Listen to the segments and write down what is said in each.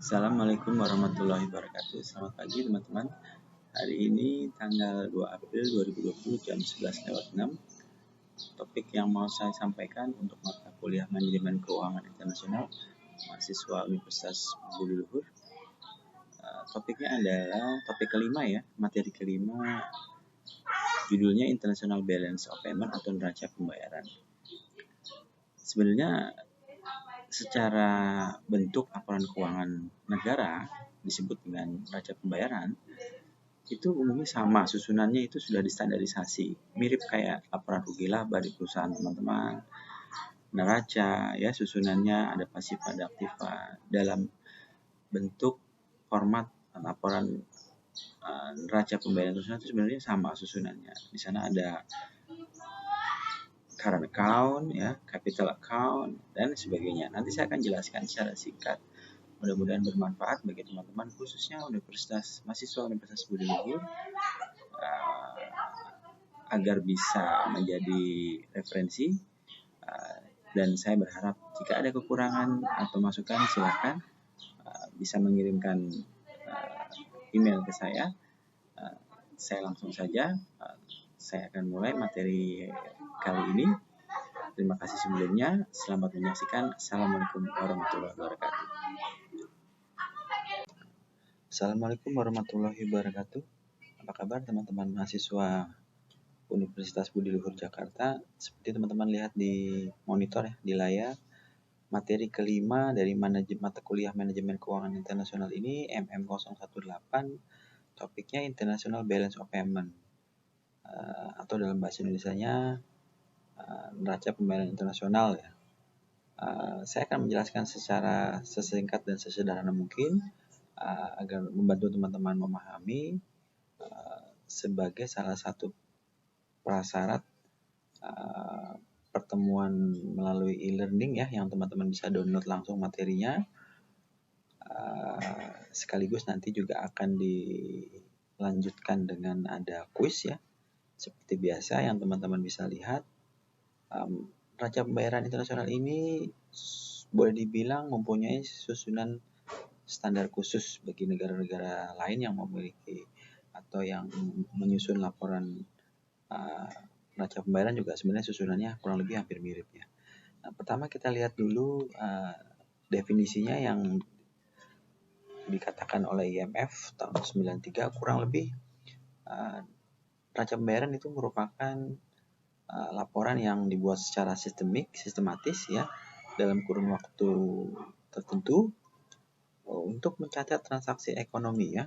Assalamualaikum warahmatullahi wabarakatuh. Selamat pagi teman-teman. Hari ini tanggal 2 April 2020 jam 11:06. Topik yang mau saya sampaikan untuk mata kuliah Manajemen Keuangan Internasional mahasiswa Universitas Budi Luhur. Topiknya adalah topik kelima ya, materi kelima. Judulnya International Balance of Payment atau neraca pembayaran. Sebenarnya secara bentuk laporan keuangan negara disebut dengan neraca pembayaran itu umumnya sama, susunannya itu sudah distandarisasi, mirip kayak laporan rugi laba di perusahaan teman-teman. Neraca ya, susunannya ada pasif ada aktiva dalam bentuk format laporan neraca pembayaran internasional itu sebenarnya sama susunannya. Di sana ada current account, ya, capital account, dan sebagainya. Nanti saya akan jelaskan secara singkat. Mudah-mudahan bermanfaat bagi teman-teman, khususnya mahasiswa Universitas Budi Luhur, agar bisa menjadi referensi. Dan saya berharap jika ada kekurangan atau masukan, silakan bisa mengirimkan email ke saya. Saya langsung saja. Saya akan mulai materi kali ini. Terima kasih sebelumnya. Selamat menyaksikan. Assalamualaikum warahmatullahi wabarakatuh. Assalamualaikum warahmatullahi wabarakatuh. Apa kabar teman-teman mahasiswa Universitas Budi Luhur Jakarta? Seperti teman-teman lihat di monitor ya, di layar, materi kelima dari mata kuliah Manajemen Keuangan Internasional ini MM018, topiknya International Balance of Payment, atau dalam bahasa Indonesianya neraca pembayaran internasional ya. Saya akan menjelaskan secara sesingkat dan sesederhana mungkin agar membantu teman-teman memahami sebagai salah satu prasyarat pertemuan melalui e-learning ya, yang teman-teman bisa download langsung materinya. Sekaligus nanti juga akan dilanjutkan dengan ada kuis ya, seperti biasa yang teman-teman bisa lihat. Neraca pembayaran internasional ini boleh dibilang mempunyai susunan standar khusus bagi negara-negara lain yang memiliki atau yang menyusun laporan neraca pembayaran juga sebenarnya susunannya kurang lebih hampir mirip ya. Nah, pertama kita lihat dulu definisinya yang dikatakan oleh IMF tahun 93, kurang lebih neraca pembayaran itu merupakan laporan yang dibuat secara sistematis ya, dalam kurun waktu tertentu untuk mencatat transaksi ekonomi ya,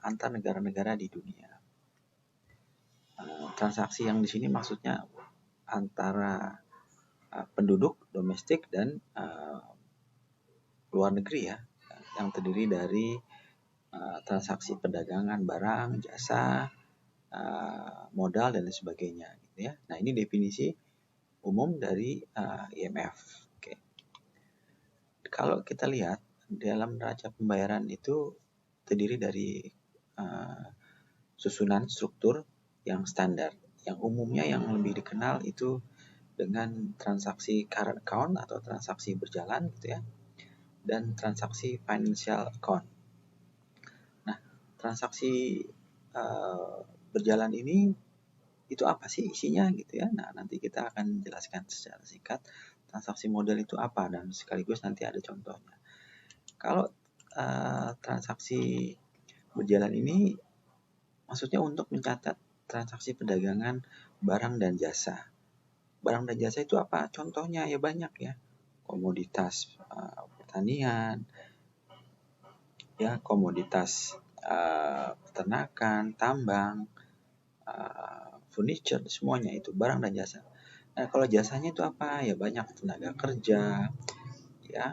antar negara-negara di dunia. Transaksi yang di sini maksudnya antara penduduk domestik dan luar negeri ya, yang terdiri dari transaksi perdagangan barang, jasa, modal dan sebagainya gitu ya. Nah, ini definisi umum dari IMF. Oke. Kalau kita lihat dalam neraca pembayaran itu terdiri dari susunan struktur yang standar, yang umumnya yang lebih dikenal itu dengan transaksi current account atau transaksi berjalan gitu ya, dan transaksi financial account. Nah, transaksi berjalan ini itu apa sih isinya gitu ya. Nah, nanti kita akan jelaskan secara singkat transaksi modal itu apa dan sekaligus nanti ada contohnya. Kalau transaksi berjalan ini maksudnya untuk mencatat transaksi perdagangan barang dan jasa. Barang dan jasa itu apa? Contohnya ya banyak ya. Komoditas pertanian, ya, komoditas peternakan, tambang, furniture, semuanya itu barang dan jasa. Nah, kalau jasanya itu apa? Ya banyak tenaga kerja, ya,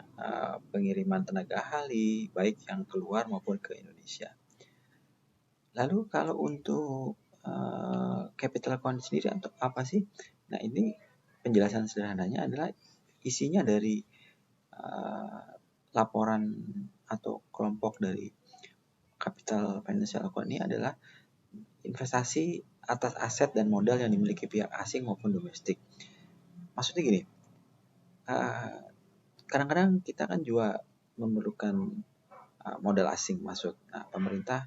pengiriman tenaga ahli baik yang keluar maupun ke Indonesia. Lalu kalau untuk capital account sendiri untuk apa sih? Nah, ini penjelasan sederhananya adalah isinya dari laporan atau kelompok dari capital financial account ini adalah investasi atas aset dan modal yang dimiliki pihak asing maupun domestik. Maksudnya gini, kadang-kadang kita kan juga memerlukan modal asing masuk. Nah, pemerintah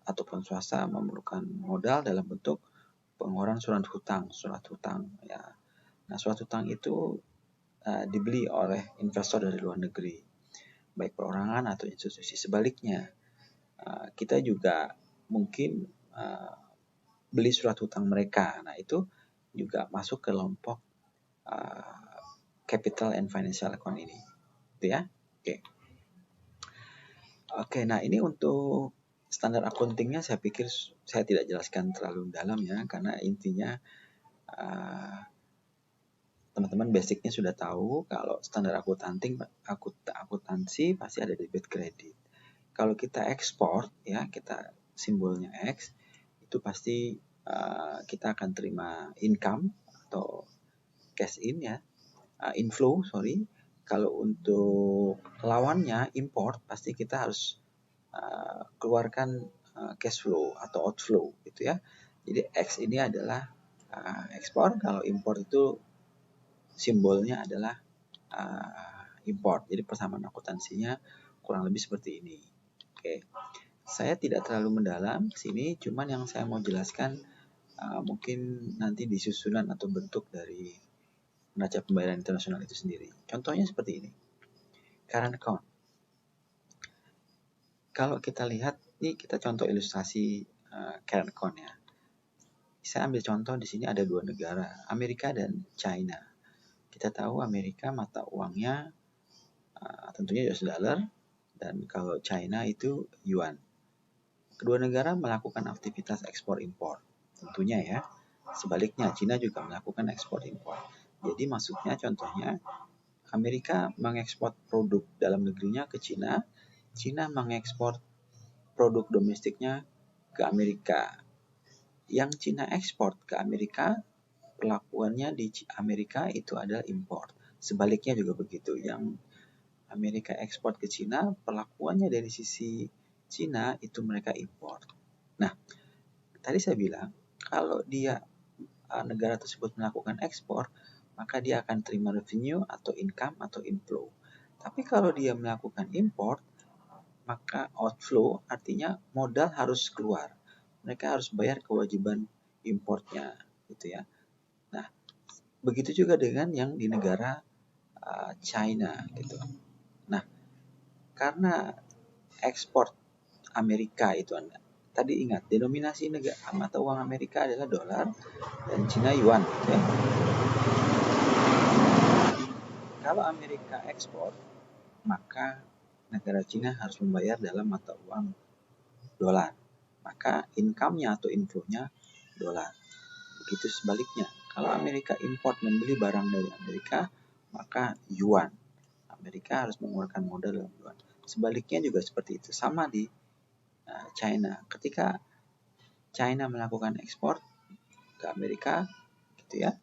ataupun swasta memerlukan modal dalam bentuk pengeluaran surat hutang ya. Nah, surat hutang itu dibeli oleh investor dari luar negeri, baik perorangan atau institusi. Sebaliknya, kita juga mungkin beli surat hutang mereka. Nah, itu juga masuk ke kelompok capital and financial account ini. Itu ya. Oke, nah ini untuk standar accountingnya saya pikir saya tidak jelaskan terlalu dalam ya, karena intinya teman-teman basicnya sudah tahu kalau standar akuntansi pasti ada debit kredit. Kalau kita ekspor ya, kita simbolnya X, itu pasti kita akan terima income atau cash in ya, inflow sorry. Kalau untuk lawannya import pasti kita harus keluarkan cash flow atau outflow gitu ya. Jadi X ini adalah ekspor, kalau import itu simbolnya adalah import. Jadi persamaan akuntansinya kurang lebih seperti ini. Oke. Saya tidak terlalu mendalam di sini, cuman yang saya mau jelaskan mungkin nanti di susunan atau bentuk dari neraca pembayaran internasional itu sendiri. Contohnya seperti ini. Current account. Kalau kita lihat, ini kita contoh ilustrasi current account ya. Saya ambil contoh di sini ada dua negara, Amerika dan China. Kita tahu Amerika mata uangnya tentunya US dollar, dan kalau China itu yuan. Kedua negara melakukan aktivitas ekspor impor, tentunya ya. Sebaliknya, China juga melakukan ekspor impor. Jadi maksudnya contohnya, Amerika mengekspor produk dalam negerinya ke China, China mengekspor produk domestiknya ke Amerika. Yang China ekspor ke Amerika, perlakuannya di Amerika itu adalah impor. Sebaliknya juga begitu. Yang Amerika ekspor ke China, perlakuannya dari sisi China itu mereka impor. Nah, tadi saya bilang kalau dia negara tersebut melakukan ekspor, maka dia akan terima revenue atau income atau inflow. Tapi kalau dia melakukan import, maka outflow artinya modal harus keluar. Mereka harus bayar kewajiban importnya, gitu ya. Nah, begitu juga dengan yang di negara China, gitu. Nah, karena ekspor Amerika itu tadi ingat denominasi negara mata uang Amerika adalah dolar dan China yuan, gitu ya. Kalau Amerika ekspor, maka negara China harus membayar dalam mata uang dolar. Maka income-nya atau inflow-nya dolar. Begitu sebaliknya, kalau Amerika import membeli barang dari Amerika, maka yuan. Amerika harus mengeluarkan modal dalam yuan. Sebaliknya juga seperti itu. Sama di China. Ketika China melakukan ekspor ke Amerika, gitu ya,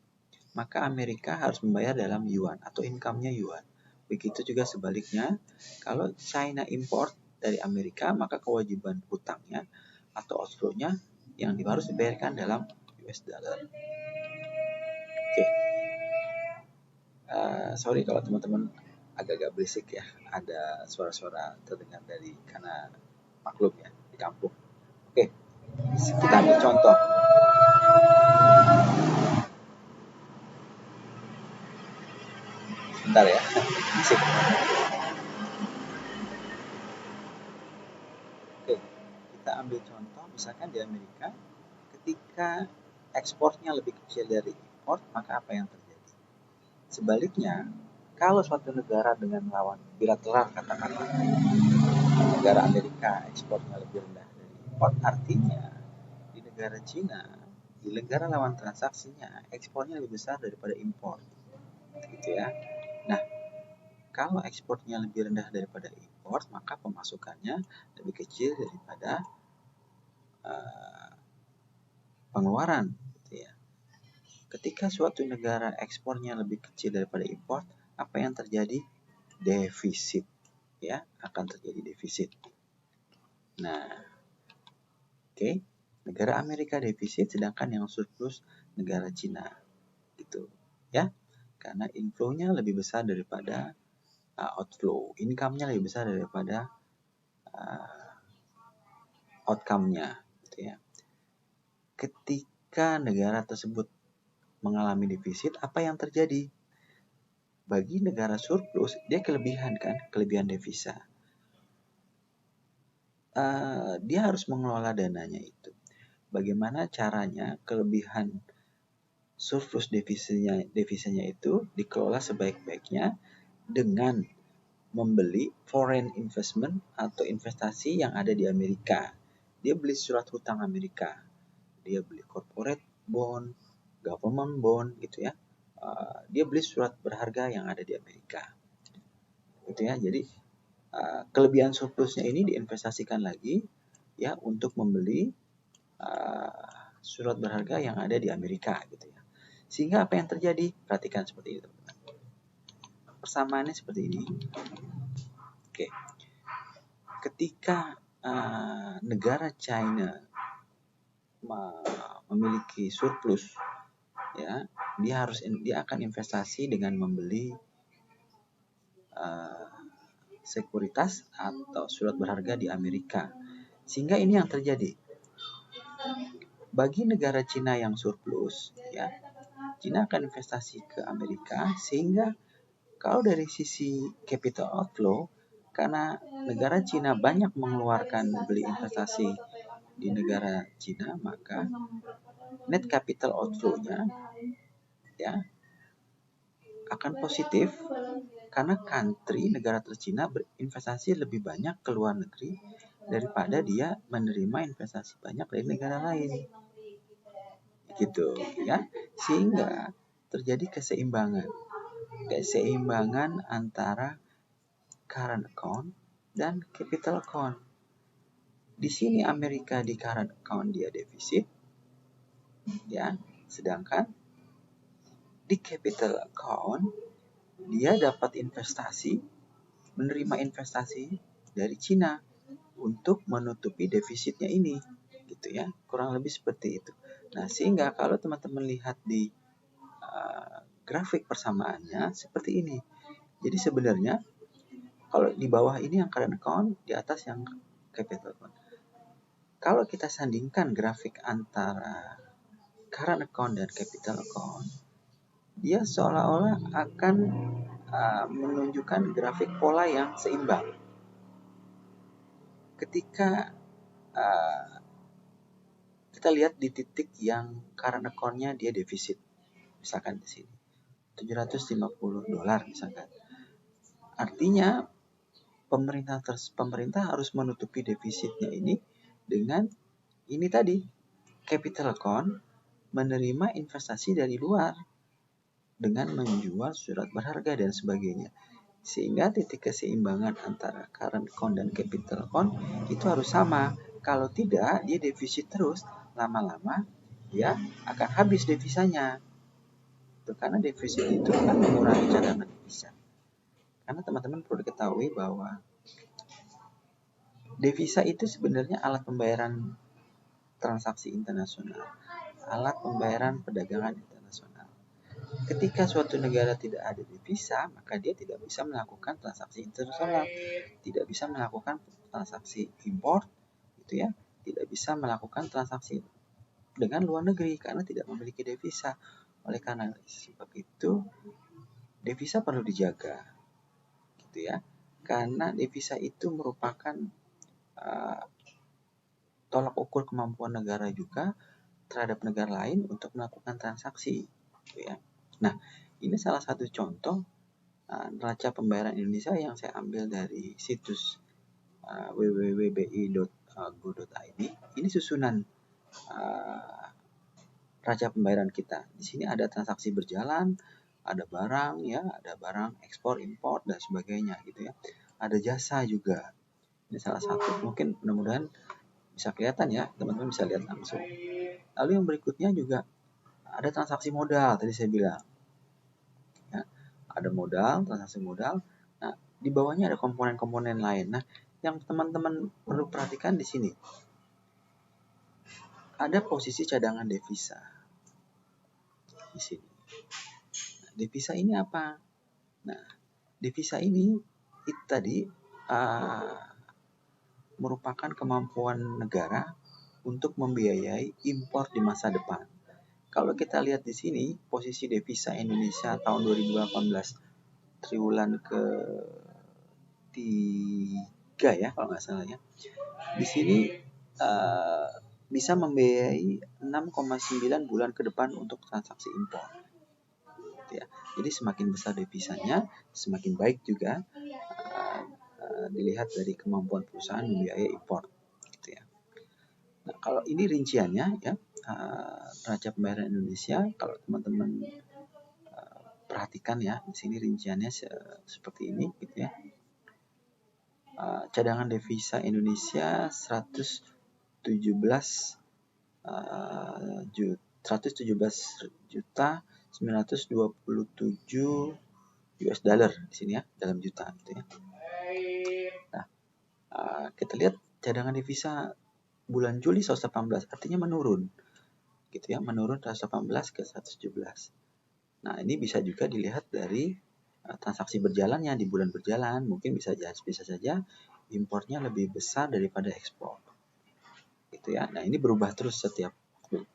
maka Amerika harus membayar dalam yuan atau income-nya yuan. Begitu juga sebaliknya, kalau China import dari Amerika, maka kewajiban hutangnya atau outflow-nya yang harus dibayarkan dalam US dollar. Oke. Sorry kalau teman-teman agak-agak berisik ya, ada suara-suara terdengar dari karena maklum ya di kampung. Oke, kita ambil contoh. Bentar ya, berisik. Oke, kita ambil contoh misalkan di Amerika, ketika ekspornya lebih kecil dari import, maka apa yang terjadi? Sebaliknya, kalau suatu negara dengan lawan bilateral, katakanlah negara Amerika ekspornya lebih rendah dari import, artinya di negara Cina, di negara lawan transaksinya ekspornya lebih besar daripada import, gitu ya. Nah, kalau ekspornya lebih rendah daripada import, maka pemasukannya lebih kecil daripada pengeluaran, gitu ya. Ketika suatu negara ekspornya lebih kecil daripada import, apa yang terjadi? Defisit, ya, akan terjadi defisit. Nah, oke, negara Amerika defisit, sedangkan yang surplus negara Cina, gitu, ya. karena inflow-nya lebih besar daripada outflow, income-nya lebih besar daripada outcome-nya, gitu ya. Ketika negara tersebut mengalami defisit, apa yang terjadi? Bagi negara surplus, dia kelebihan devisa. Dia harus mengelola dananya itu. Bagaimana caranya kelebihan surplus devisanya itu dikelola sebaik-baiknya dengan membeli foreign investment atau investasi yang ada di Amerika. Dia beli surat hutang Amerika, dia beli corporate bond, government bond, gitu ya. Dia beli surat berharga yang ada di Amerika, gitu ya. Jadi kelebihan surplusnya ini diinvestasikan lagi ya untuk membeli surat berharga yang ada di Amerika, gitu ya. Sehingga apa yang terjadi? Perhatikan seperti itu. Persamaannya seperti ini. Oke. Ketika negara China memiliki surplus, ya, dia akan investasi dengan membeli sekuritas atau surat berharga di Amerika. Sehingga ini yang terjadi. Bagi negara Cina yang surplus, ya, Cina akan investasi ke Amerika, sehingga kalau dari sisi capital outflow, karena negara Cina banyak mengeluarkan beli investasi di negara Cina, maka net capital outflow-nya ya akan positif karena negara Cina berinvestasi lebih banyak ke luar negeri daripada dia menerima investasi banyak dari negara lain, gitu ya. Sehingga terjadi keseimbangan antara current account dan capital account. Di sini Amerika di current account dia defisit, ya, sedangkan di capital account dia dapat menerima investasi dari Cina untuk menutupi defisitnya ini, gitu ya. Kurang lebih seperti itu. Nah, sehingga kalau teman-teman lihat di grafik persamaannya seperti ini. Jadi sebenarnya kalau di bawah ini yang current account, di atas yang capital account. Kalau kita sandingkan grafik antara current account dan capital account, dia seolah-olah akan menunjukkan grafik pola yang seimbang. Ketika kita lihat di titik yang current account-nya dia defisit, misalkan di sini $750 misalkan. Artinya pemerintah harus menutupi defisitnya ini dengan ini tadi, capital account menerima investasi dari luar dengan menjual surat berharga dan sebagainya. Sehingga titik keseimbangan antara current account dan capital account itu harus sama. Kalau tidak, dia defisit terus, lama-lama ya akan habis devisanya. Karena defisit itu akan mengurangi cadangan devisa. Karena teman-teman perlu diketahui bahwa devisa itu sebenarnya alat pembayaran transaksi internasional, alat pembayaran perdagangan internasional. Ketika suatu negara tidak ada devisa, maka dia tidak bisa melakukan transaksi internasional, tidak bisa melakukan transaksi impor, gitu ya, tidak bisa melakukan transaksi dengan luar negeri karena tidak memiliki devisa. Oleh karena sebab itu, devisa perlu dijaga, gitu ya, karena devisa itu merupakan tolak ukur kemampuan negara juga terhadap negara lain untuk melakukan transaksi, gitu ya. Nah, ini salah satu contoh neraca pembayaran Indonesia yang saya ambil dari situs www.bi.go.id. Ini susunan neraca pembayaran kita. Di sini ada transaksi berjalan, ada barang ya, ada barang ekspor, impor dan sebagainya, gitu ya. Ada jasa juga. Ini salah satu. Mungkin mudah-mudahan bisa kelihatan ya, teman-teman bisa lihat langsung. Lalu yang berikutnya juga ada transaksi modal, tadi saya bilang. Ya, ada modal, transaksi modal. Nah, di bawahnya ada komponen-komponen lain. Nah, yang teman-teman perlu perhatikan di sini. Ada posisi cadangan devisa di sini. devisa ini apa? Nah, devisa ini itu tadi merupakan kemampuan negara untuk membiayai impor di masa depan. Kalau kita lihat di sini, posisi devisa Indonesia tahun 2018 triwulan ke-3 ya kalau nggak salah ya. Di sini bisa membiayai 6,9 bulan ke depan untuk transaksi impor. Ya. Jadi semakin besar devisanya, semakin baik juga dilihat dari kemampuan perusahaan membiayai impor. Gitu ya. Nah, kalau ini rinciannya ya, neraca pembayaran Indonesia, kalau teman-teman perhatikan ya, di sini rinciannya seperti ini, gitu ya. Cadangan devisa Indonesia 117 juta 927 US dollar di sini ya, dalam juta gitu ya. Nah, kita lihat cadangan devisa bulan Juli 118 artinya menurun gitu ya, menurun 118 ke 117. Nah, ini bisa juga dilihat dari transaksi berjalannya di bulan berjalan, mungkin bisa saja impornya lebih besar daripada ekspor. Gitu ya. Nah, ini berubah terus setiap waktu.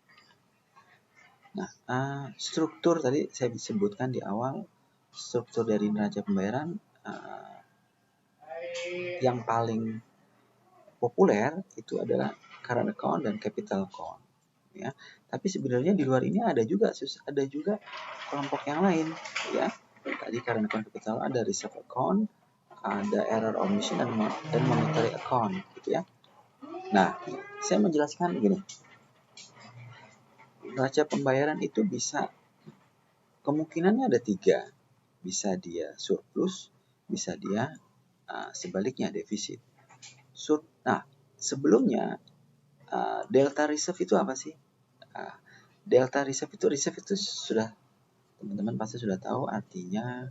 Nah, struktur tadi saya disebutkan di awal, struktur dari neraca pembayaran yang paling populer itu adalah current account dan capital account. Ya, tapi sebenarnya di luar ini ada juga kelompok yang lain ya. Tadi current account, capital, ada reserve account, ada error omission dan monetary account gitu ya. Nah, saya menjelaskan begini. Neraca pembayaran itu bisa kemungkinannya ada 3. Bisa dia surplus, bisa dia sebaliknya defisit. Nah, sebelumnya delta reserve itu apa sih? Delta reserve itu sudah teman-teman pasti sudah tahu, artinya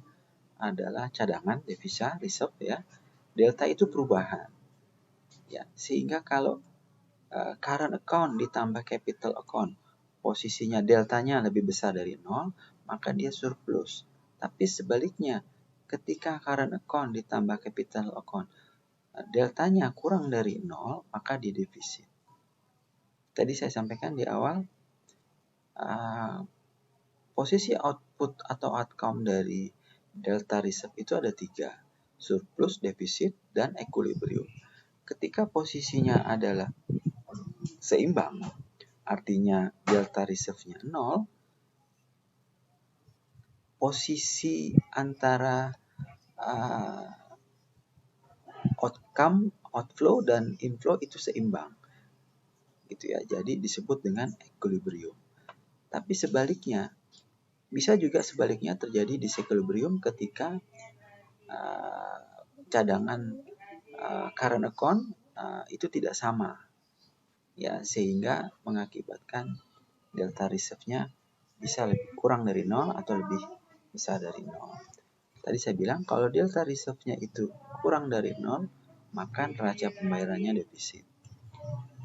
adalah cadangan devisa reserve ya. Delta itu perubahan ya, sehingga kalau current account ditambah capital account posisinya deltanya lebih besar dari 0, maka dia surplus. Tapi sebaliknya, ketika current account ditambah capital account deltanya kurang dari 0, maka dia defisit. Tadi saya sampaikan di awal, posisi output atau outcome dari delta reserve itu ada 3, surplus, defisit, dan equilibrium. Ketika posisinya adalah seimbang, artinya delta reserve-nya 0, posisi antara outcome, outflow, dan inflow itu seimbang. Gitu ya, jadi disebut dengan equilibrium. Tapi sebaliknya, bisa juga sebaliknya terjadi disequilibrium ketika cadangan current account itu tidak sama ya, sehingga mengakibatkan delta reserve-nya bisa lebih kurang dari 0 atau lebih besar dari 0. Tadi saya bilang kalau delta reserve-nya itu kurang dari 0, maka neraca pembayarannya defisit.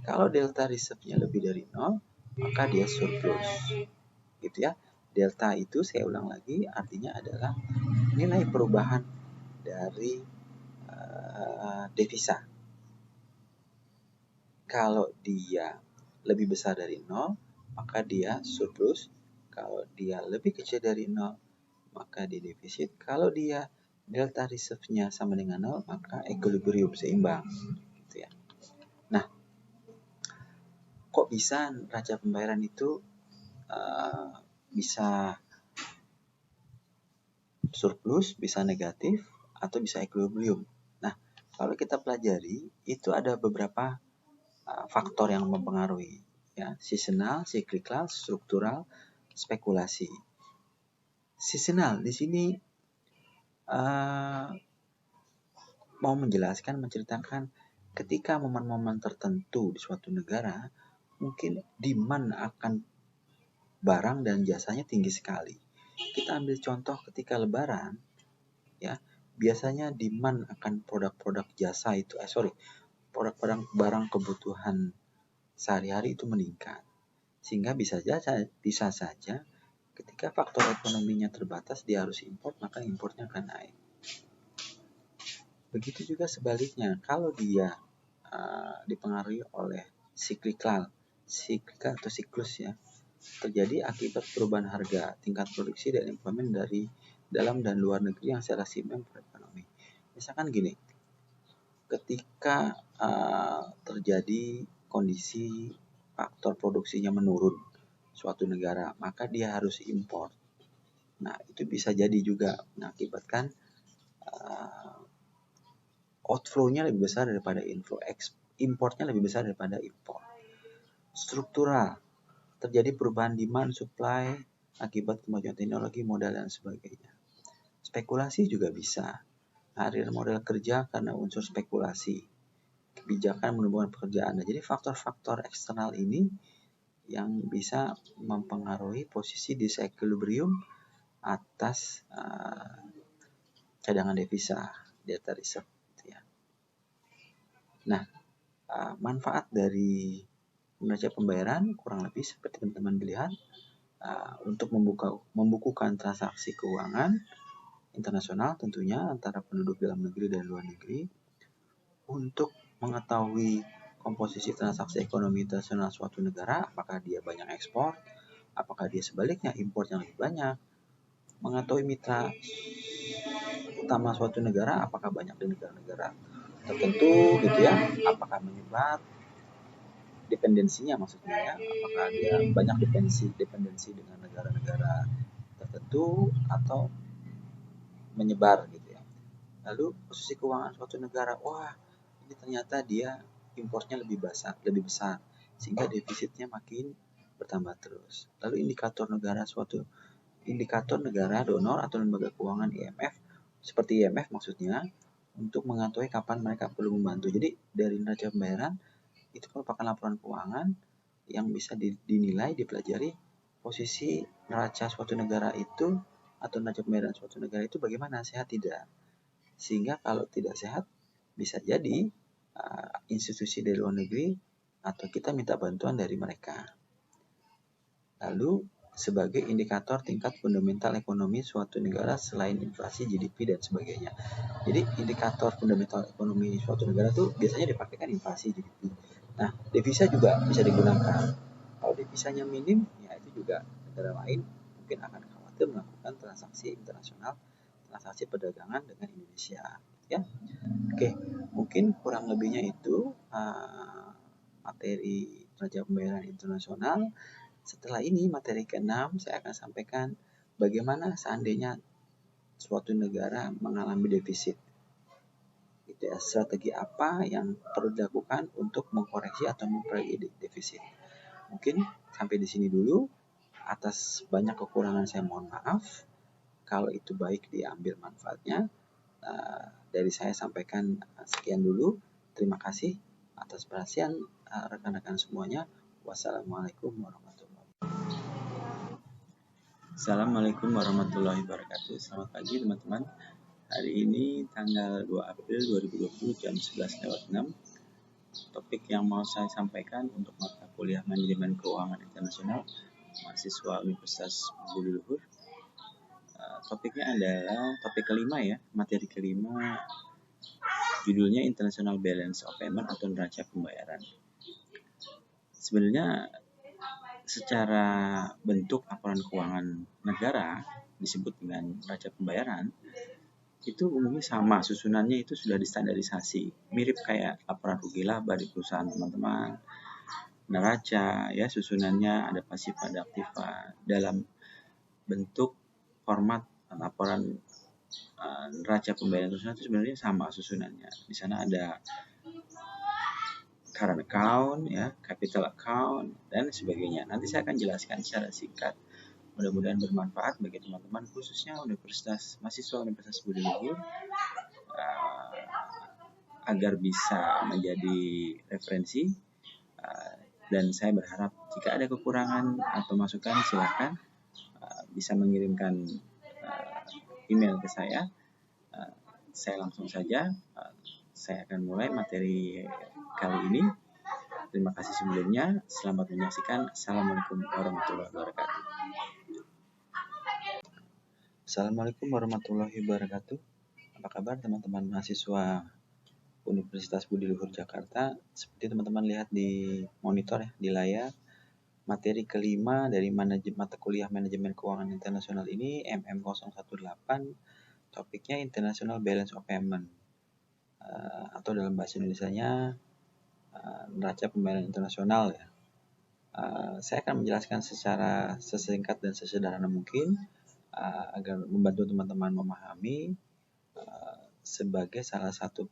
Kalau delta reserve-nya lebih dari 0, maka dia surplus. Gitu ya. Delta itu saya ulang lagi artinya adalah nilai perubahan dari devisa. Kalau dia lebih besar dari 0, maka dia surplus. Kalau dia lebih kecil dari 0, maka dia defisit. Kalau dia delta reserve-nya sama dengan 0, maka equilibrium, seimbang. Gitu ya. Nah, kok bisa neraca pembayaran itu bisa surplus, bisa negatif, atau bisa equilibrium? Nah, kalau kita pelajari, itu ada beberapa faktor yang mempengaruhi ya, seasonal, cyclical, struktural, spekulasi. Seasonal di sini mau menceritakan ketika momen-momen tertentu di suatu negara mungkin demand akan barang dan jasanya tinggi sekali. Kita ambil contoh ketika lebaran ya, biasanya demand akan produk-produk jasa itu produk-produk barang kebutuhan sehari-hari itu meningkat. Sehingga bisa saja Ketika faktor ekonominya terbatas, dia harus import, maka importnya akan naik. Begitu juga sebaliknya, kalau dia dipengaruhi oleh siklikal atau siklus ya, terjadi akibat perubahan harga, tingkat produksi dan employment dari dalam dan luar negeri yang secara simbang berekonomi. Misalkan gini, ketika terjadi kondisi faktor produksinya menurun suatu negara, maka dia harus import. Nah, itu bisa jadi juga mengakibatkan outflow-nya lebih besar daripada inflow, importnya lebih besar daripada import. Struktural, terjadi perubahan demand, supply, akibat kemajuan teknologi, modal, dan sebagainya. Spekulasi juga bisa. Aliran modal kerja karena unsur spekulasi. Kebijakan menumbuhkan pekerjaan. Nah, jadi faktor-faktor eksternal ini yang bisa mempengaruhi posisi disequilibrium atas cadangan devisa, data reserve. Ya. Nah, manfaat dari neraca pembayaran kurang lebih seperti teman-teman lihat, untuk membukukan transaksi keuangan internasional tentunya antara penduduk dalam negeri dan luar negeri, untuk mengetahui komposisi transaksi ekonomi internasional suatu negara, apakah dia banyak ekspor, apakah dia sebaliknya impor yang lebih banyak, mengetahui mitra utama suatu negara, apakah banyak di negara-negara tertentu gitu ya, apakah menyebar dependensinya, maksudnya ya, apakah dia banyak dependensi dengan negara-negara tertentu atau menyebar gitu ya. Lalu posisi keuangan suatu negara, wah ini ternyata dia importnya lebih besar sehingga defisitnya makin bertambah terus. Lalu indikator negara donor atau lembaga keuangan IMF, seperti IMF maksudnya, untuk mengetahui kapan mereka perlu membantu. Jadi dari neraca pembayaran itu merupakan laporan keuangan yang bisa dinilai, dipelajari posisi neraca suatu negara itu atau neraca pembayaran suatu negara itu bagaimana, sehat tidak. Sehingga kalau tidak sehat bisa jadi institusi dari luar negeri atau kita minta bantuan dari mereka. Lalu sebagai indikator tingkat fundamental ekonomi suatu negara selain inflasi, GDP, dan sebagainya. Jadi indikator fundamental ekonomi suatu negara itu biasanya dipakaikan inflasi, GDP. Nah, devisa juga bisa digunakan. Kalau devisanya minim, ya itu juga negara lain mungkin akan khawatir melakukan transaksi internasional, transaksi perdagangan dengan Indonesia. Ya, oke, mungkin kurang lebihnya itu materi neraca pembayaran internasional. Setelah ini materi ke-6 saya akan sampaikan bagaimana seandainya suatu negara mengalami defisit. Itu ya, strategi apa yang perlu dilakukan untuk mengkoreksi atau memperbaiki defisit. Mungkin sampai di sini dulu. Atas banyak kekurangan saya mohon maaf. Kalau itu baik diambil manfaatnya. Dari saya sampaikan sekian dulu. Terima kasih atas perhatian rekan-rekan semuanya. Wassalamualaikum warahmatullahi wabarakatuh. Assalamualaikum warahmatullahi wabarakatuh. Selamat pagi teman-teman. Hari ini tanggal 2 April 2020 jam 11.06. Topik yang mau saya sampaikan untuk mata kuliah Manajemen Keuangan Internasional mahasiswa Universitas Budi Luhur. Topiknya adalah topik kelima ya, materi kelima, judulnya International Balance of Payment atau neraca pembayaran. Sebenarnya secara bentuk laporan keuangan negara disebut dengan neraca pembayaran itu umumnya sama, susunannya itu sudah distandarisasi, mirip kayak laporan rugi laba di perusahaan teman-teman. Neraca ya, susunannya ada pasif, ada aktiva, dalam bentuk format laporan neraca pembayaran internasional itu sebenarnya sama susunannya. Di sana ada current account, ya, capital account, dan sebagainya. Nanti saya akan jelaskan secara singkat. Mudah-mudahan bermanfaat bagi teman-teman, khususnya mahasiswa Universitas Budi Luhur, agar bisa menjadi referensi. Dan saya berharap jika ada kekurangan atau masukan, silakan bisa mengirimkan email ke saya. Saya langsung saja, saya akan mulai materi kali ini. Terima kasih sebelumnya. Selamat menyaksikan. Assalamualaikum warahmatullahi wabarakatuh. Assalamualaikum warahmatullahi wabarakatuh. Apa kabar teman-teman mahasiswa Universitas Budi Luhur Jakarta? Seperti teman-teman lihat di monitor ya, di layar, materi kelima dari mata kuliah Manajemen Keuangan Internasional ini MM018, topiknya International Balance of Payment, atau dalam bahasa Indonesianya neraca pembayaran internasional ya. Saya akan menjelaskan secara sesingkat dan sesederhana mungkin agar membantu teman-teman memahami sebagai salah satu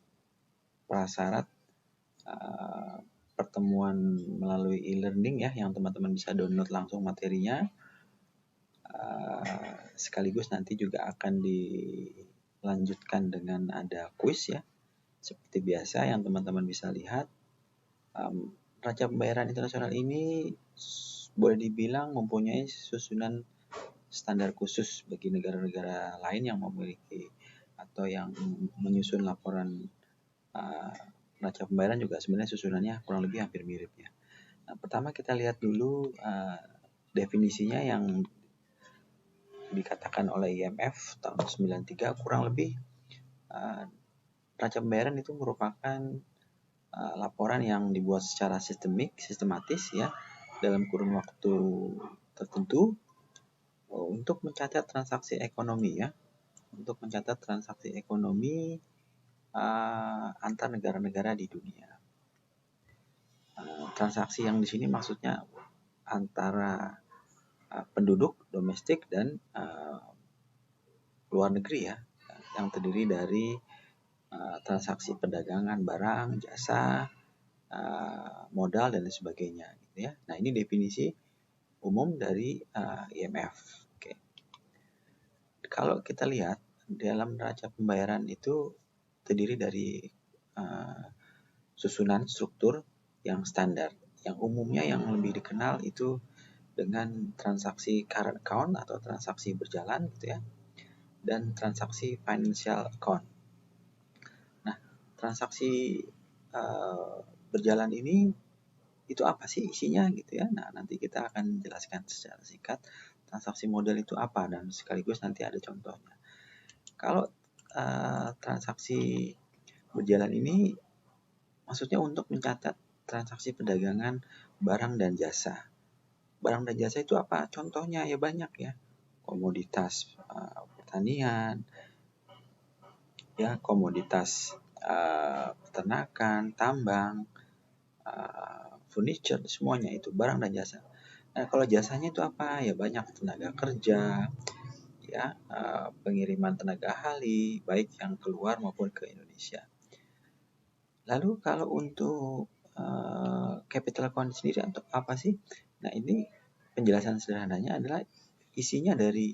prasyarat pertemuan melalui e-learning ya, yang teman-teman bisa download langsung materinya. Sekaligus nanti juga akan dilanjutkan dengan ada kuis ya, seperti biasa yang teman-teman bisa lihat. Neraca pembayaran internasional ini boleh dibilang mempunyai susunan standar khusus bagi negara-negara lain yang memiliki atau yang menyusun laporan neraca pembayaran juga sebenarnya susunannya kurang lebih hampir mirip ya. Nah, pertama kita lihat dulu definisinya yang dikatakan oleh IMF tahun 93, kurang lebih neraca pembayaran itu merupakan laporan yang dibuat secara sistematis ya, dalam kurun waktu tertentu untuk mencatat transaksi ekonomi ya, antar negara-negara di dunia. Transaksi yang di sini maksudnya antara penduduk domestik dan luar negeri ya, yang terdiri dari transaksi perdagangan barang, jasa, modal dan sebagainya gitu ya. Nah, ini definisi umum dari IMF. Oke. Kalau kita lihat dalam neraca pembayaran itu terdiri dari susunan struktur yang standar, yang umumnya yang lebih dikenal itu dengan transaksi current account atau transaksi berjalan gitu ya, dan transaksi financial account. Nah, transaksi berjalan ini itu apa sih isinya gitu ya. Nah, nanti kita akan jelaskan secara singkat transaksi model itu apa dan sekaligus nanti ada contohnya. Kalau transaksi berjalan ini maksudnya untuk mencatat transaksi perdagangan barang dan jasa. Barang dan jasa itu apa? Contohnya ya banyak ya. Komoditas pertanian, ya, komoditas peternakan, tambang, furniture, semuanya itu barang dan jasa. Nah, kalau jasanya itu apa? Ya banyak tenaga kerja, ya, pengiriman tenaga ahli, baik yang keluar maupun ke Indonesia. Lalu kalau untuk capital account sendiri untuk apa sih? Nah, ini penjelasan sederhananya adalah isinya dari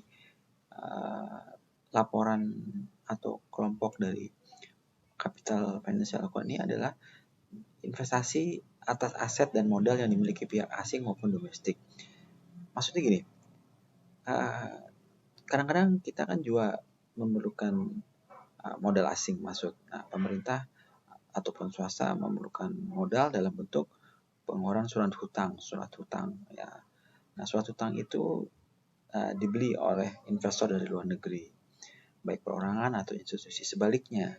laporan atau kelompok dari capital financial account ini adalah investasi atas aset dan modal yang dimiliki pihak asing maupun domestik. Maksudnya gini, kadang-kadang kita kan juga memerlukan modal asing masuk. Nah, pemerintah ataupun swasta memerlukan modal dalam bentuk pengeluaran surat hutang ya. Nah, surat hutang itu dibeli oleh investor dari luar negeri, baik perorangan atau institusi. Sebaliknya,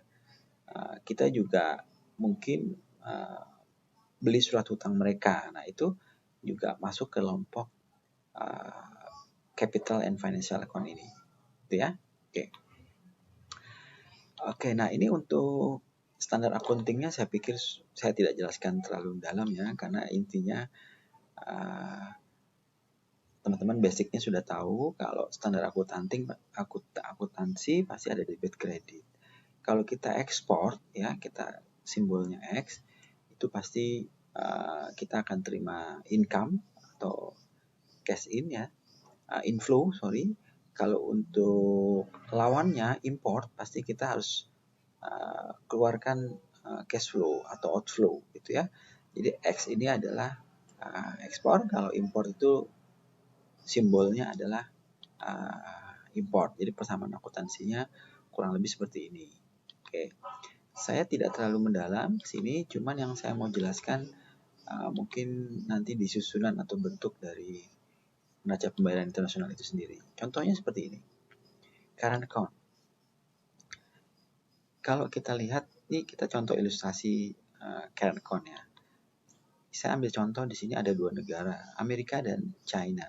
kita juga mungkin beli surat hutang mereka. Nah, itu juga masuk ke kelompok capital and financial account ini, gitu ya. Oke, nah ini untuk standar accountingnya saya pikir saya tidak jelaskan terlalu dalam ya, karena intinya teman-teman basicnya sudah tahu kalau standar akuntansi pasti ada debit kredit. Kalau kita ekspor ya, kita simbolnya X, itu pasti kita akan terima income atau cash in ya, inflow. Kalau untuk lawannya import, pasti kita harus keluarkan cash flow atau outflow gitu ya. Jadi X ini adalah ekspor, kalau import itu simbolnya adalah import. Jadi persamaan akuntansinya kurang lebih seperti ini. Oke. Saya tidak terlalu mendalam sini, cuman yang saya mau jelaskan mungkin nanti di susunan atau bentuk dari neraca pembayaran internasional itu sendiri. Contohnya seperti ini. current account. Kalau kita lihat, ini kita contoh ilustrasi current account ya. Saya ambil contoh di sini ada dua negara, Amerika dan China.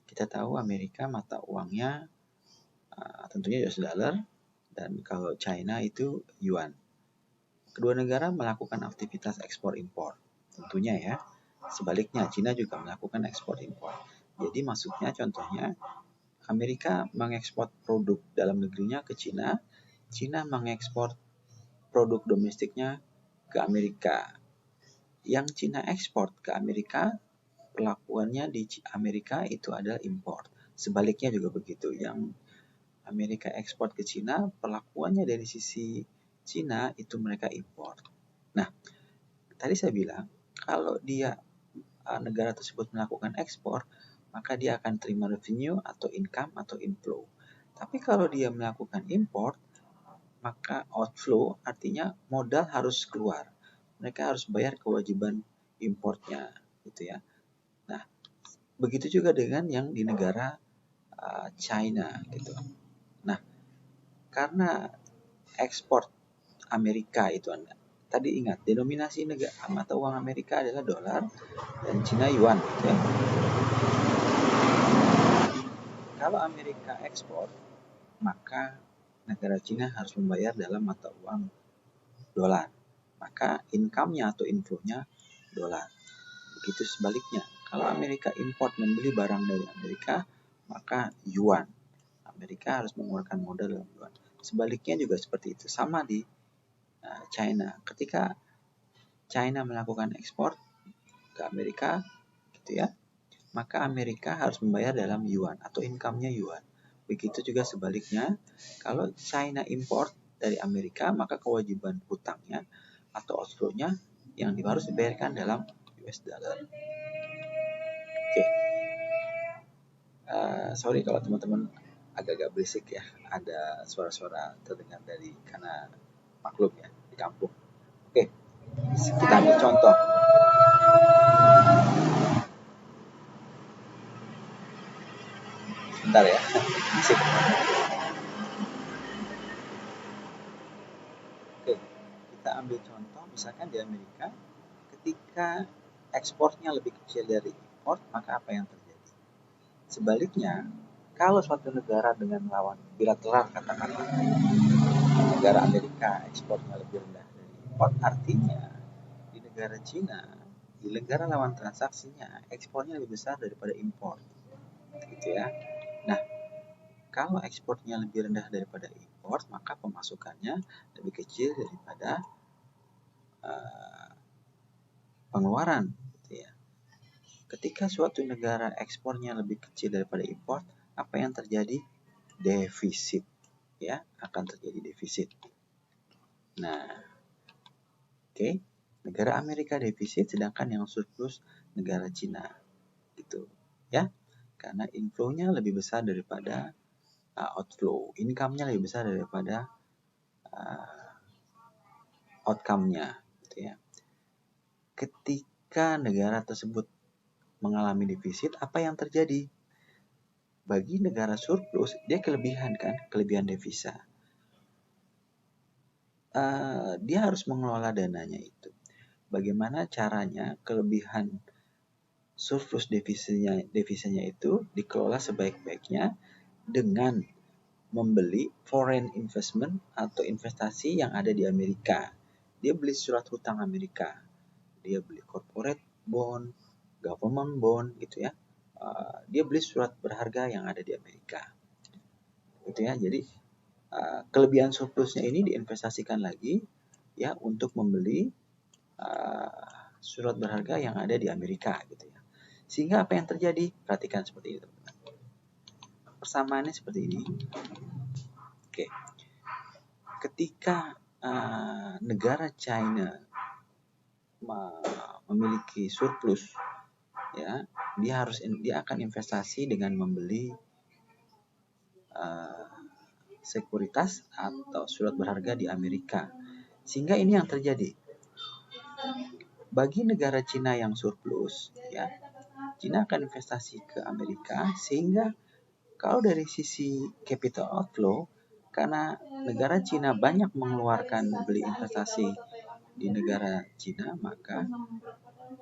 Kita tahu Amerika mata uangnya tentunya US dollar, dan kalau China itu yuan. Kedua negara melakukan aktivitas ekspor impor, tentunya ya. Sebaliknya, China juga melakukan ekspor impor. Jadi maksudnya contohnya, Amerika mengekspor produk dalam negerinya ke China, China mengekspor produk domestiknya ke Amerika. Yang China ekspor ke Amerika, perlakuannya di Amerika itu adalah impor. Sebaliknya juga begitu, yang Amerika ekspor ke China, perlakuannya dari sisi China itu mereka impor. Nah, tadi saya bilang kalau dia negara tersebut melakukan ekspor, maka dia akan terima revenue atau income atau inflow. Tapi kalau dia melakukan import, maka outflow artinya modal harus keluar. Mereka harus bayar kewajiban importnya, gitu ya. Nah, begitu juga dengan yang di negara China, gitu. Nah, karena ekspor Amerika itu tadi ingat denominasi negara mata uang Amerika adalah dolar dan Cina yuan, gitu ya. Kalau Amerika ekspor, maka negara Cina harus membayar dalam mata uang dolar. Maka income-nya atau inflow-nya dolar. Begitu sebaliknya, kalau Amerika import membeli barang dari Amerika, maka yuan. Amerika harus mengeluarkan modal dalam yuan. Sebaliknya juga seperti itu. Sama di China. Ketika China melakukan ekspor ke Amerika, gitu ya, maka Amerika harus membayar dalam yuan atau income-nya yuan. Begitu juga sebaliknya, kalau China import dari Amerika, maka kewajiban hutangnya atau outflow-nya yang harus dibayarkan dalam US dollar. Oke. Sorry kalau teman-teman agak-agak berisik ya, ada suara-suara terdengar dari karena maklum ya di kampung. Oke, kita ambil contoh. Sebentar ya, berisik. Oke, kita ambil contoh misalkan di Amerika, ketika ekspornya lebih kecil dari import, maka apa yang terjadi? Sebaliknya, kalau suatu negara dengan lawan bilateral, katakanlah negara Amerika ekspornya lebih rendah dari import, artinya di negara Cina, di negara lawan transaksinya ekspornya lebih besar daripada import, gitu ya. Nah, kalau ekspornya lebih rendah daripada import, maka pemasukannya lebih kecil daripada pengeluaran, gitu ya. Ketika suatu negara ekspornya lebih kecil daripada import, apa yang terjadi? Defisit, ya, akan terjadi defisit. Nah, oke, negara Amerika defisit, sedangkan yang surplus negara Cina, gitu, ya, karena inflow-nya lebih besar daripada outflow, income-nya lebih besar daripada outcome-nya, gitu ya. Ketika negara tersebut mengalami defisit, apa yang terjadi? Bagi negara surplus, dia kelebihan kan, kelebihan devisa. Dia harus mengelola dananya itu. Bagaimana caranya kelebihan surplus devisanya itu dikelola sebaik-baiknya dengan membeli foreign investment atau investasi yang ada di Amerika. Dia beli surat hutang Amerika, dia beli corporate bond, government bond, gitu ya. Dia beli surat berharga yang ada di Amerika, gitu ya. Jadi kelebihan surplusnya ini diinvestasikan lagi ya untuk membeli surat berharga yang ada di Amerika, gitu ya. Sehingga apa yang terjadi? Perhatikan seperti ini, teman-teman. Persamaannya seperti ini. Oke. Ketika negara China memiliki surplus, ya, dia akan investasi dengan membeli sekuritas atau surat berharga di Amerika. Sehingga ini yang terjadi. Bagi negara Cina yang surplus, ya, Cina akan investasi ke Amerika sehingga Kalau dari sisi capital outflow, karena negara Cina banyak mengeluarkan beli investasi di negara Cina, maka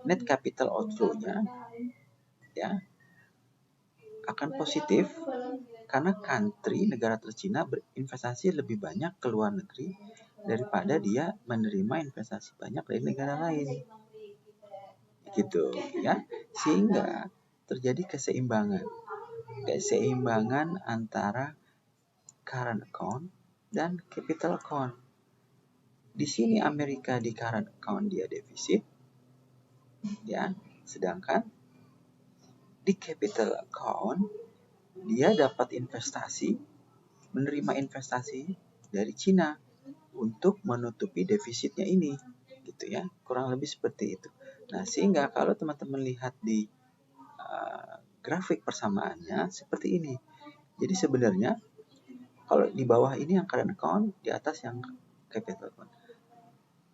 net capital outflow-nya ya akan positif karena country negara tercina berinvestasi lebih banyak ke luar negeri daripada dia menerima investasi banyak dari negara lain, gitu ya, sehingga terjadi keseimbangan antara current account dan capital account. Di sini Amerika di current account dia defisit, ya, sedangkan di capital account dia dapat menerima investasi dari Cina untuk menutupi defisitnya ini, gitu ya, kurang lebih seperti itu. Nah, sehingga kalau teman-teman lihat di grafik persamaannya seperti ini. Jadi sebenarnya kalau di bawah ini yang current account, di atas yang capital account.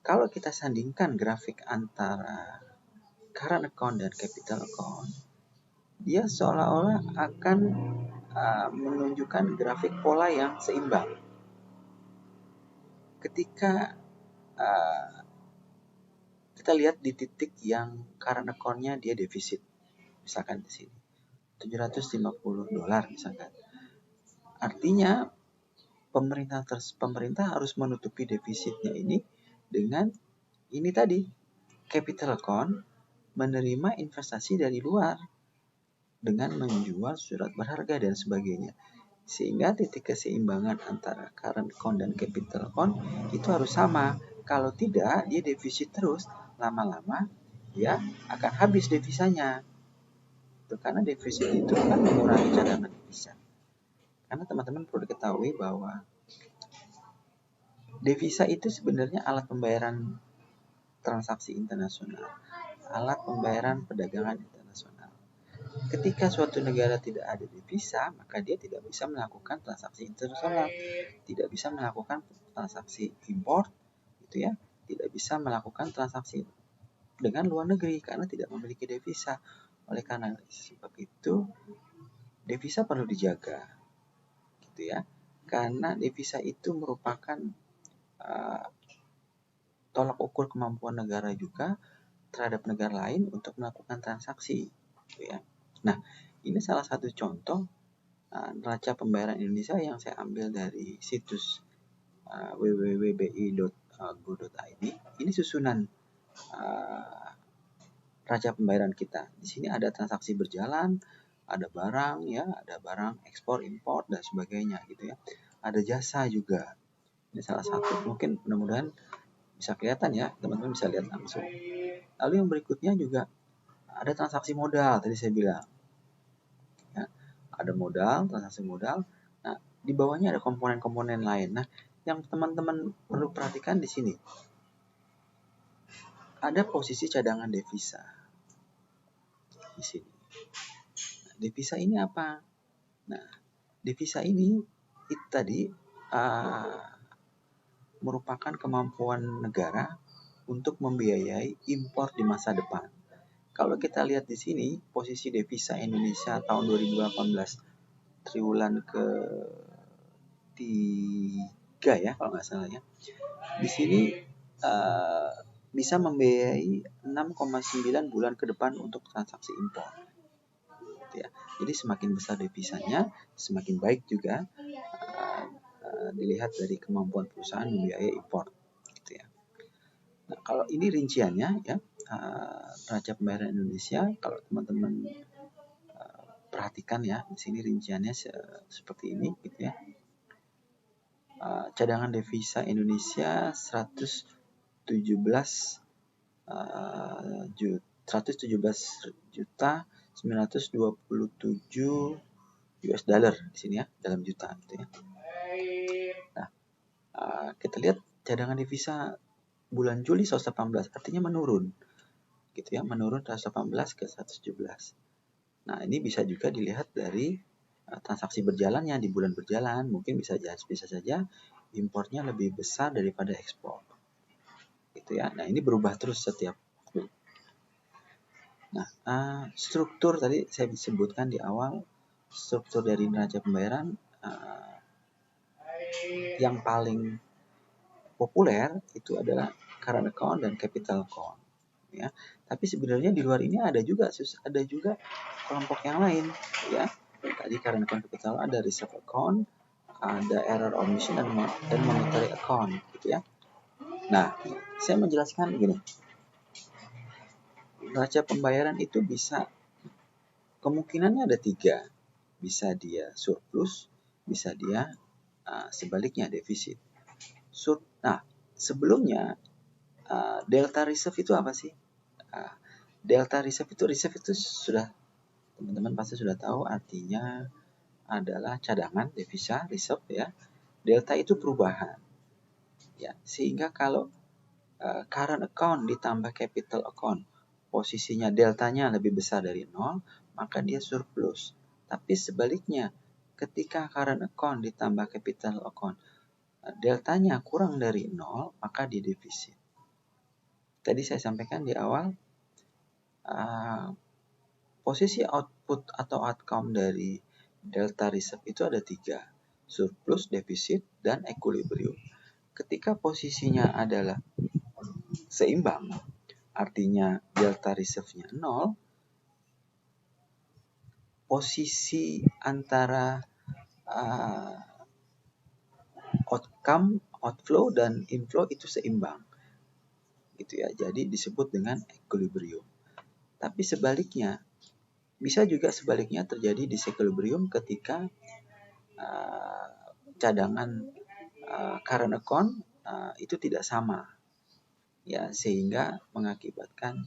Kalau kita sandingkan grafik antara current account dan capital account, dia seolah-olah akan menunjukkan grafik pola yang seimbang. Ketika kita lihat di titik yang current account-nya dia defisit, misalkan di sini $750 misalkan. Artinya pemerintah harus menutupi defisitnya ini dengan ini tadi, capital account menerima investasi dari luar dengan menjual surat berharga dan sebagainya. Sehingga titik keseimbangan antara current account dan capital account itu harus sama. Kalau tidak, dia defisit terus, lama-lama ya akan habis devisanya. Karena defisit itu kan mengurangi cadangan devisa. Karena teman-teman perlu diketahui bahwa devisa itu sebenarnya alat pembayaran transaksi internasional, alat pembayaran perdagangan internasional. Ketika suatu negara tidak ada devisa, maka dia tidak bisa melakukan transaksi internasional, tidak bisa melakukan transaksi import, gitu ya, tidak bisa melakukan transaksi dengan luar negeri karena tidak memiliki devisa. Oleh karena sebab itu, devisa perlu dijaga, gitu ya, karena devisa itu merupakan tolak ukur kemampuan negara juga terhadap negara lain untuk melakukan transaksi, gitu ya. Nah, ini salah satu contoh neraca pembayaran Indonesia yang saya ambil dari situs www.bi.go.id. Ini susunan neraca pembayaran kita. Di sini ada transaksi berjalan, ada barang ya, ada barang ekspor, impor dan sebagainya, gitu ya. Ada jasa juga. Ini salah satu, mungkin mudah-mudahan bisa kelihatan ya, teman-teman bisa lihat langsung. Lalu yang berikutnya juga ada transaksi modal, tadi saya bilang. Ya, ada modal, transaksi modal. Nah, di bawahnya ada komponen-komponen lain. Nah, yang teman-teman perlu perhatikan di sini. Ada posisi cadangan devisa. Di sini. Nah, devisa ini apa? Nah, devisa ini itu tadi merupakan kemampuan negara untuk membiayai impor di masa depan. Kalau kita lihat di sini, posisi devisa Indonesia tahun 2018 triwulan ke-3 ya kalau nggak salah ya. Di sini bisa membiayai 6,9 bulan ke depan untuk transaksi impor. Ya. Jadi semakin besar devisanya, semakin baik juga dilihat dari kemampuan perusahaan membiayai impor. Gitu ya. Nah, kalau ini rinciannya ya, neraca pembayaran Indonesia, kalau teman-teman perhatikan ya, di sini rinciannya seperti ini, gitu ya. Cadangan devisa Indonesia 117 juta 927 US dollar di sini ya, dalam juta gitu ya. Nah, kita lihat cadangan devisa bulan Juli 118 artinya menurun, gitu ya, menurun 118 ke 117. Nah, ini bisa juga dilihat dari transaksi berjalannya di bulan berjalan, mungkin bisa saja impornya lebih besar daripada ekspor, gitu ya. Nah, ini berubah terus setiap waktu. Nah, struktur tadi saya sebutkan di awal, struktur dari neraca pembayaran yang paling populer itu adalah current account dan capital account, ya. Tapi sebenarnya di luar ini ada juga kelompok yang lain, ya. Tadi current account, capital, ada reserve account, ada error omission dan monetary account, gitu ya. Nah, saya menjelaskan begini. Neraca pembayaran itu kemungkinannya ada 3. Bisa dia surplus, bisa dia sebaliknya defisit. Nah, sebelumnya delta reserve itu apa sih? Delta reserve itu sudah teman-teman pasti sudah tahu, artinya adalah cadangan devisa reserve, ya. Delta itu perubahan, ya. Sehingga kalau current account ditambah capital account, posisinya deltanya lebih besar dari 0, maka dia surplus. Tapi sebaliknya, ketika current account ditambah capital account, deltanya kurang dari 0, maka dia defisit. Tadi saya sampaikan di awal, posisi output atau outcome dari delta reserve itu ada 3, surplus, defisit, dan equilibrium. Ketika posisinya adalah seimbang, artinya delta reserve-nya 0, posisi antara outcome, outflow, dan inflow itu seimbang, gitu ya. Jadi disebut dengan equilibrium. Tapi sebaliknya, bisa juga sebaliknya terjadi disequilibrium ketika cadangan current account itu tidak sama, ya, sehingga mengakibatkan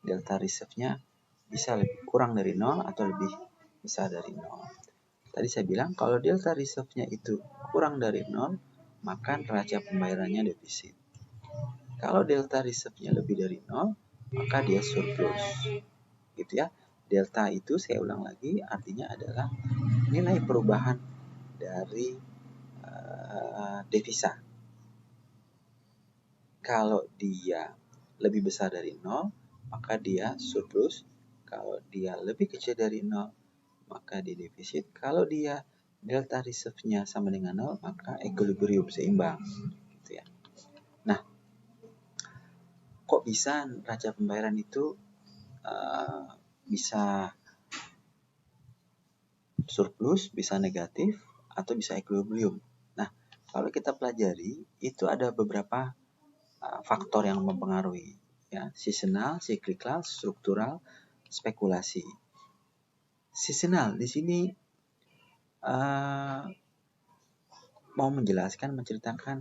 delta reserve-nya bisa lebih kurang dari 0 atau lebih besar dari 0. Tadi saya bilang kalau delta reserve-nya itu kurang dari 0, maka neraca pembayarannya defisit. Kalau delta reserve-nya lebih dari 0, maka dia surplus, gitu ya. Delta itu, saya ulang lagi, artinya adalah nilai perubahan dari devisa. Kalau dia lebih besar dari 0, maka dia surplus. Kalau dia lebih kecil dari 0, maka dia defisit. Kalau dia delta reserve-nya sama dengan 0, maka equilibrium, seimbang, gitu ya. Nah, kok bisa neraca pembayaran itu bisa surplus, bisa negatif, atau bisa equilibrium? Nah, kalau kita pelajari, itu ada beberapa faktor yang mempengaruhi, ya. Seasonal, cyclical, struktural, spekulasi. Seasonal di sini mau menceritakan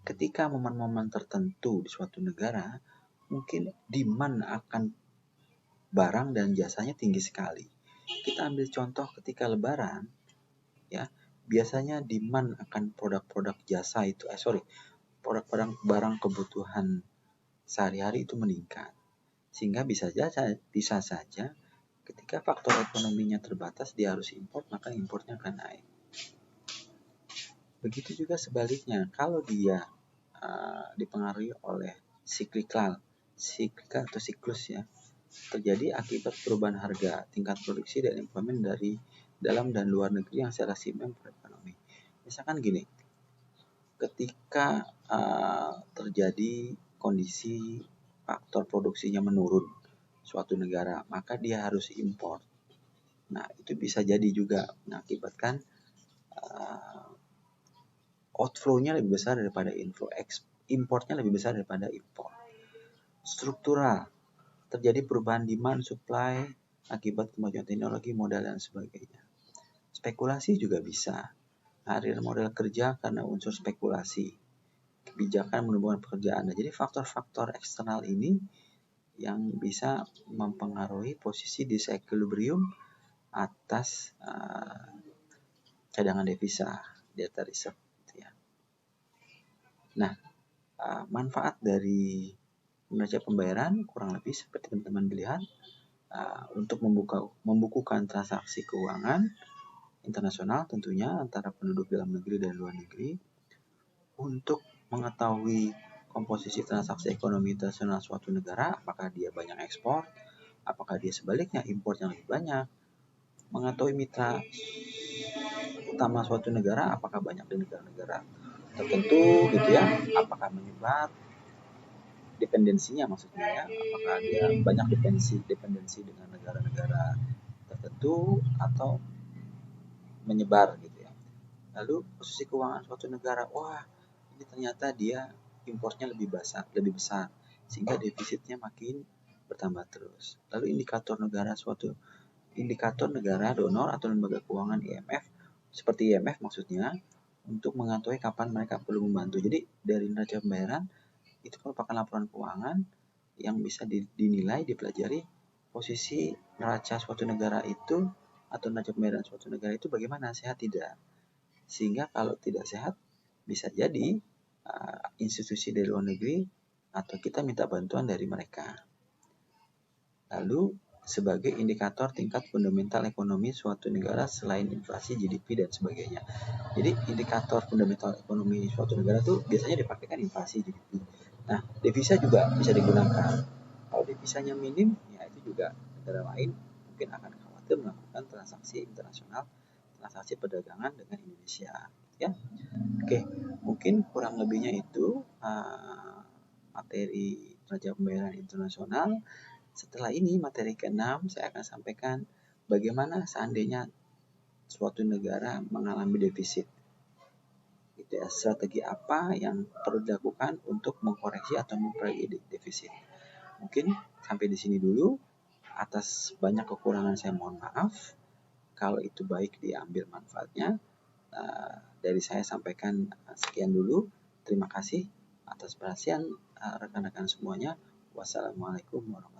ketika momen-momen tertentu di suatu negara, mungkin demand akan barang dan jasanya tinggi sekali. Kita ambil contoh ketika Lebaran, ya, biasanya demand akan produk-produk jasa itu, produk-produk barang kebutuhan sehari-hari itu meningkat. Sehingga bisa saja ketika faktor ekonominya terbatas, dia harus import, maka importnya akan naik. Begitu juga sebaliknya, kalau dia dipengaruhi oleh cyclical atau siklus, ya, terjadi akibat perubahan harga, tingkat produksi, dan employment dari dalam dan luar negeri yang secara simpan ekonomi. Misalkan gini, ketika terjadi kondisi faktor produksinya menurun suatu negara, maka dia harus import. Nah, itu bisa jadi juga mengakibatkan outflow-nya lebih besar daripada inflow, importnya lebih besar daripada import. Struktural, terjadi perubahan demand, supply, akibat kemajuan teknologi, modal, dan sebagainya. Spekulasi juga bisa. Harian modal kerja karena unsur spekulasi. Kebijakan menumbuhkan pekerjaan. Jadi faktor-faktor eksternal ini yang bisa mempengaruhi posisi disequilibrium atas cadangan devisa, delta reserve. Nah, manfaat dari neraca pembayaran kurang lebih seperti teman-teman lihat, untuk membukukan transaksi keuangan internasional tentunya antara penduduk dalam negeri dan luar negeri, untuk mengetahui komposisi transaksi ekonomi internasional suatu negara, apakah dia banyak ekspor, apakah dia sebaliknya impor yang lebih banyak, mengetahui mitra utama suatu negara, apakah banyak di negara-negara tertentu gitu ya, apakah menyebar dependensinya, maksudnya ya, apakah dia banyak dependensi dengan negara-negara tertentu atau menyebar gitu ya. Lalu posisi keuangan suatu negara, wah ini ternyata dia impornya lebih besar sehingga defisitnya makin bertambah terus. Lalu indikator negara donor atau lembaga keuangan IMF, seperti IMF maksudnya, untuk mengetahui kapan mereka perlu membantu. Jadi dari neraca pembayaran itu merupakan laporan keuangan yang bisa dinilai, dipelajari posisi neraca suatu negara itu atau neraca pembayaran suatu negara itu bagaimana, sehat tidak. Sehingga kalau tidak sehat bisa jadi institusi dari luar negeri atau kita minta bantuan dari mereka. Lalu sebagai indikator tingkat fundamental ekonomi suatu negara selain inflasi, GDP dan sebagainya. Jadi indikator fundamental ekonomi suatu negara itu biasanya dipakai kan inflasi, GDP. Nah, devisa juga bisa digunakan. Kalau devisanya minim, ya itu juga negara lain mungkin akan khawatir melakukan transaksi internasional, transaksi perdagangan dengan Indonesia. Ya, oke, mungkin kurang lebihnya itu materi neraca pembayaran internasional. Setelah ini materi ke-6 saya akan sampaikan bagaimana seandainya suatu negara mengalami defisit. Gitu ya, strategi apa yang perlu dilakukan untuk mengkoreksi atau memperbaiki defisit. Mungkin sampai di sini dulu. Atas banyak kekurangan saya mohon maaf. Kalau itu baik diambil manfaatnya. Dari saya sampaikan sekian dulu. Terima kasih atas perhatian rekan-rekan semuanya. Wassalamualaikum warahmatullahi wabarakatuh.